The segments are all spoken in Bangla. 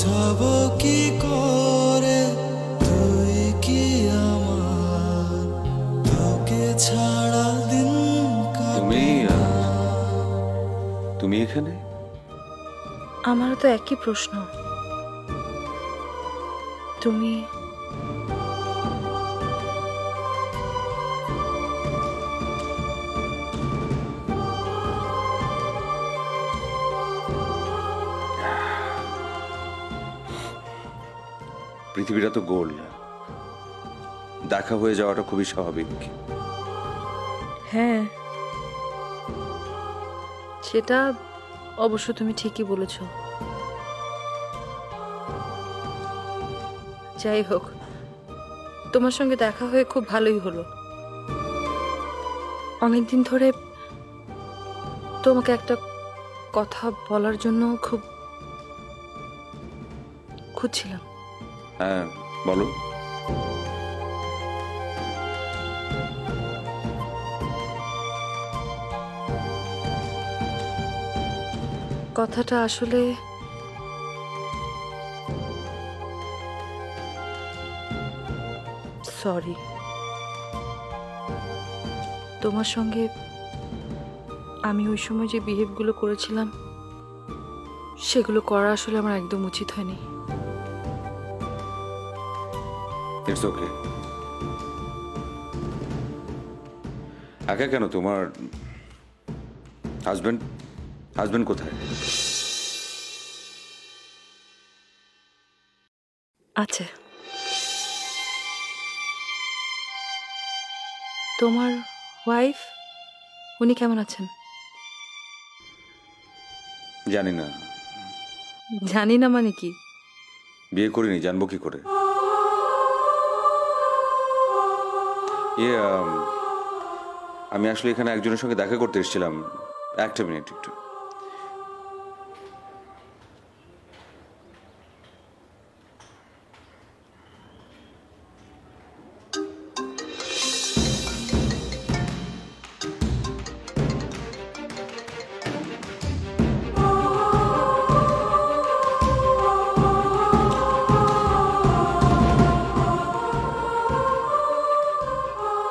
বোঝাবো কি করে তুই কি আমার, তোকে ছাড়া দিন তুমি কাটে না। তুমি এখানে? আমারও তো একই প্রশ্ন। তুমি পৃথিবীটা তো গোল, দেখা হয়ে যাওয়াটা খুবই স্বাভাবিক। হ্যাঁ, সেটা অবশ্য তুমি ঠিকই বলেছ। যাই হোক, তোমার সঙ্গে দেখা হয়ে খুব ভালোই হলো। অনেকদিন ধরে তোমাকে একটা কথা বলার জন্য খুব খুঁজছিলাম। হ্যাঁ, বলো। কথাটা আসলে সরি, তোমার সঙ্গে আমি ওই সময় যে বিহেভগুলো করেছিলাম সেগুলো করা আসলে আমার একদম উচিত হয়নি। It's okay. একা কেন? তোমার হাজবেন্ড হাজবেন্ড কোথায়? আছে। তোমার ওয়াইফ, উনি কেমন আছেন? জানি না। জানি না মানে কি? বিয়ে করিনি, জানবো কি করে? ইয়ে আমি আসলে এখানে একজনের সঙ্গে দেখা করতে এসেছিলাম। একটা মিনিট একটু।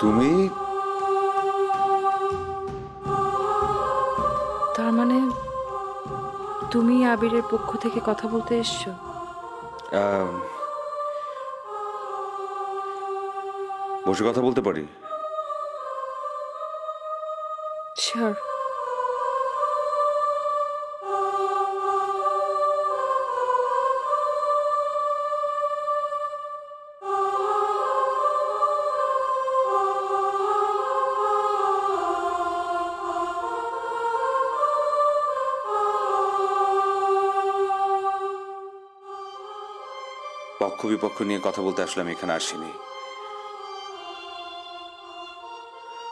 তুমি? তার মানে তুমি আবিরের পক্ষ থেকে কথা বলতে এসছো? বসে কথা বলতে পারি? শিওর। পক্ষ বিপক্ষ নিয়ে কথা বলতে আসলে আমি এখানে আসিনি।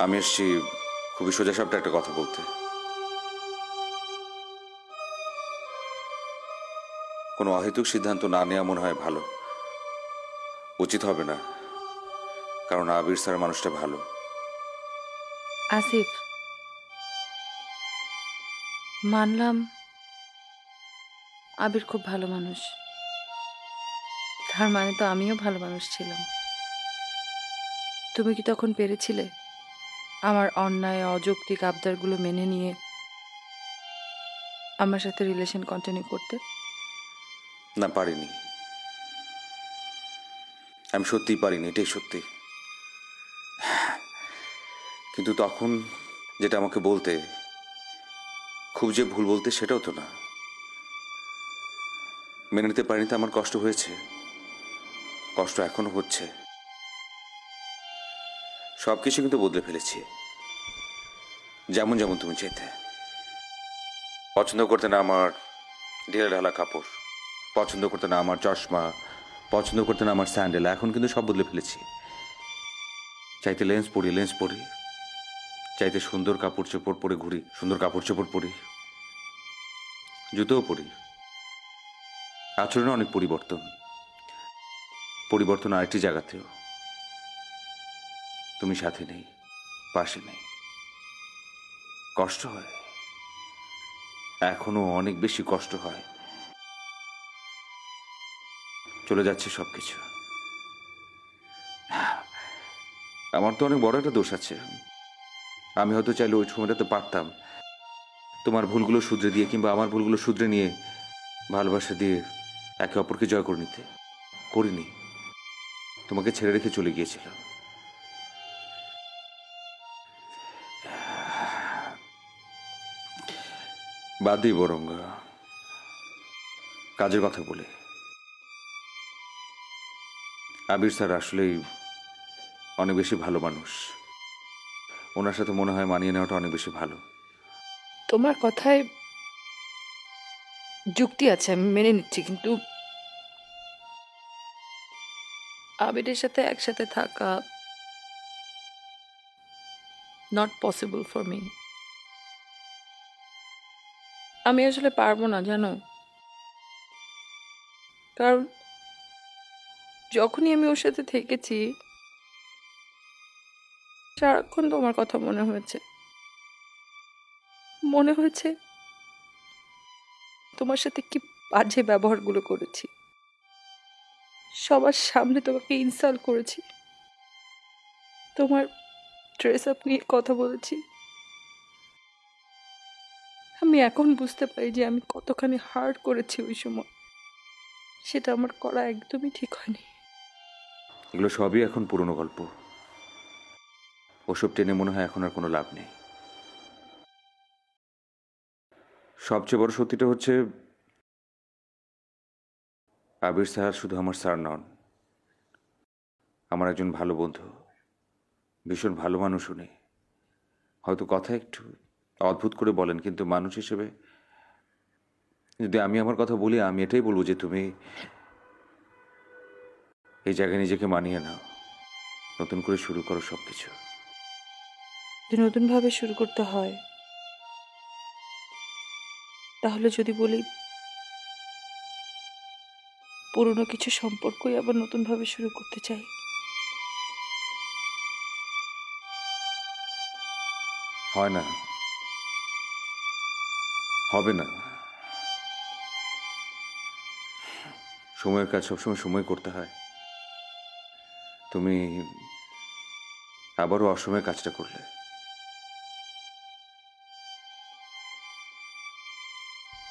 আমি এসেছি খুবই সোজাসাপটা একটা কথা বলতে। কোনো অহেতুক সিদ্ধান্ত না নেওয়া মনে হয় ভালো, উচিত হবে না, কারণ আবির স্যার মানুষটা ভালো। আসিফ, মানলাম আবির খুব ভালো মানুষ, তার মানে তো আমিও ভালো মানুষ ছিলাম। তুমি কি তখন পেরেছিলে আমার অন্যায় অযৌক্তিক আবদারগুলো মেনে নিয়ে আমার সাথে রিলেশন কন্টিনিউ করতে? না, পারিনি। আমি সত্যিই পারিনি, এটাই সত্যি। কিন্তু তখন যেটা আমাকে বলতে, খুব যে ভুল বলতে সেটাও তো না। মেনে নিতে পারিনি তো আমার কষ্ট হয়েছে, কষ্ট এখনো হচ্ছে। সবকিছু কিন্তু বদলে ফেলেছি, যেমন যেমন তুমি চাইতে। পছন্দ করতে না আমার ঢিলে ঢালা কাপড়, পছন্দ করতে না আমার চশমা, পছন্দ করতে না আমার স্যান্ডেল, এখন কিন্তু সব বদলে ফেলেছি। চাইতে লেন্স পরি, লেন্স পরি। চাইতে সুন্দর কাপড় চোপড় পরে ঘুরি, সুন্দর কাপড় চোপড় পরি। জুতোও পরি। আচরণে অনেক পরিবর্তন, পরিবর্তন আরেকটি জায়গাতেও। তুমি সাথে নেই, পাশে নেই, কষ্ট হয়, এখনো অনেক বেশি কষ্ট হয়। চলে যাচ্ছে সবকিছু। আমার তো অনেক বড় একটা দোষ আছে। আমি হয়তো চাইলে ওই সময়টাতে পারতাম তোমার ভুলগুলো শুধরে দিয়ে কিংবা আমার ভুলগুলো শুধরে নিয়ে ভালোবাসা দিয়ে একে অপরকে জয় করে নিতে। করিনি, তোমাকে ছেড়ে রেখে চলে গিয়েছিলাম। বাদ দিই বরং কাজের কথা বলে। আবির স্যার আসলেই অনেক বেশি ভালো মানুষ। ওনার সাথে মনে হয় মানিয়ে নেওয়াটা অনেক বেশি ভালো। তোমার কথায় যুক্তি আছে, আমি মেনে নিচ্ছি, কিন্তু আবিরের সাথে একসাথে থাকা নট পসিবল ফর মি। আমি আসলে পারবো না, জানো, কারণ যখনই আমি ওর সাথে থেকেছি সারাক্ষণ তোমার কথা মনে হয়েছে। মনে হয়েছে তোমার সাথে কি বাজে ব্যবহারগুলো করেছি, সবার সামনে তোমাকে ইনসাল্ট করেছি, তোমার ড্রেস আপ নিয়ে কথা বলেছি। আমি এখন বুঝতে পারি যে আমি কতখানি হার্ট করেছি ওই সময়। সেটা আমার করা একদমই ঠিক হয়নি। এগুলো সবই এখন পুরনো গল্প। ওসব টেনে মনে হয় এখন আর কোনো লাভ নেই। সবচেয়ে বড় সত্যিটা হচ্ছে আবির স্যার শুধু আমার স্যার নন, আমার একজন ভালো বন্ধু, ভীষণ ভালো মানুষ উনি। হয়তো কথা একটু অদ্ভুত করে বলেন, কিন্তু মানুষ হিসেবে যদি আমি আমার কথা বলি, আমি এটাই বলবো যে তুমি এই জায়গায় নিজেকে মানিয়ে নাও, নতুন করে শুরু করো সবকিছু। যদি নতুন ভাবে শুরু করতে হয়, তাহলে যদি বলি পুরনো কিছু সম্পর্কই আবার নতুন ভাবে শুরু করতে চাই। হয় না, হবে না। সময়ের কাজ সবসময় সময় করতে হয়। তুমি আবারও অসময়ে কাজটা করলে।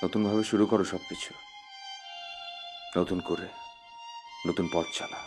নতুনভাবে শুরু করো সবকিছু, নতুন করে নতুন পথ চালা।